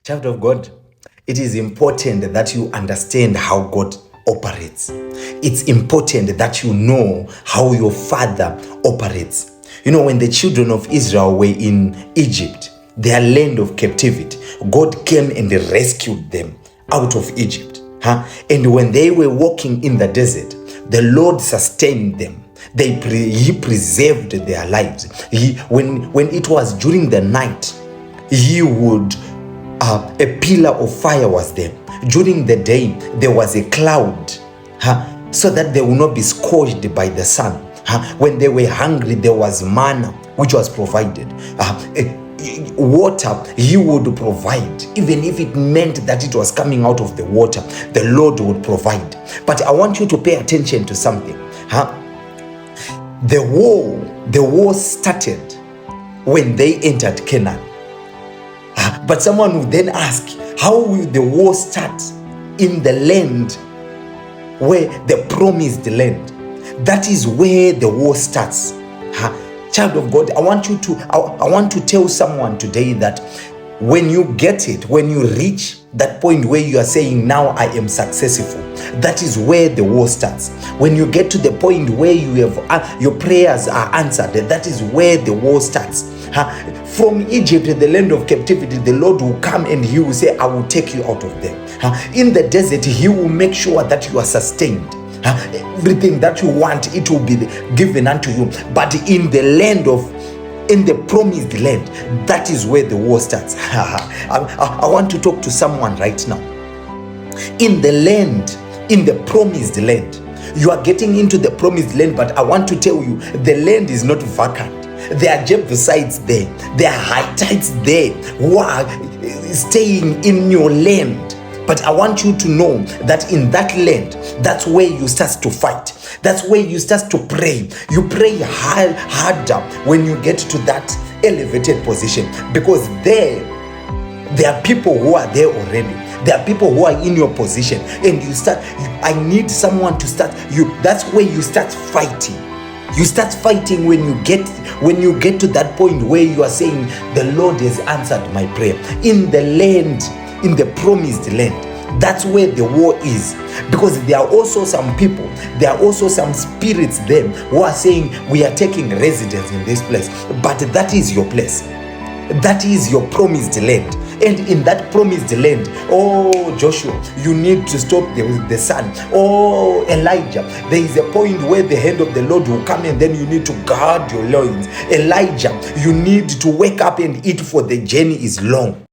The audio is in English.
Child of God, it is important that you understand how God operates. It's important that you know how your Father operates. You know, when the children of Israel were in Egypt, their land of captivity, God came and rescued them out of Egypt. And when they were walking in the desert, the Lord sustained them. He preserved their lives. When it was during the night, He would a pillar of fire was there. During the day, there was a cloud, so that they would not be scorched by the sun. When they were hungry, there was manna which was provided. Water He would provide, even if it meant that it was coming out of the water, the Lord would provide. But I want you to pay attention to something. The war started when they entered Canaan. But someone would then ask, how will the war start in the land where the promised land? That is where the war starts. Child of God, I want to tell someone today that when you get it, when you reach that point where you are saying, now I am successful, that is where the war starts. When you get to the point where you have your prayers are answered, that is where the war starts. From Egypt, the land of captivity, the Lord will come and He will say, I will take you out of there. In the desert, He will make sure that you are sustained. Everything that you want, it will be given unto you. But in the promised land, that is where the war starts. I want to talk to someone right now. In the promised land, you are getting into the promised land, but I want to tell you, the land is not vacant. There are Jebusites there. There are Hittites there who are staying in your land. But I want you to know that in that land, that's where you start to fight. That's where you start to pray. You pray harder when you get to that elevated position, because there are people who are there already. There are people who are in your position, and I need someone to start. That's where you start fighting. You start fighting when you get to that point where you are saying, the Lord has answered my prayer. In the land, in the promised land, that's where the war is. Because there are also some people, there are also some spirits there who are saying, we are taking residence in this place. But that is your place. That is your promised land. And in that promised land, oh Joshua, you need to stop the sun. Oh Elijah, there is a point where the hand of the Lord will come, and then you need to guard your loins. Elijah, you need to wake up and eat, for the journey is long.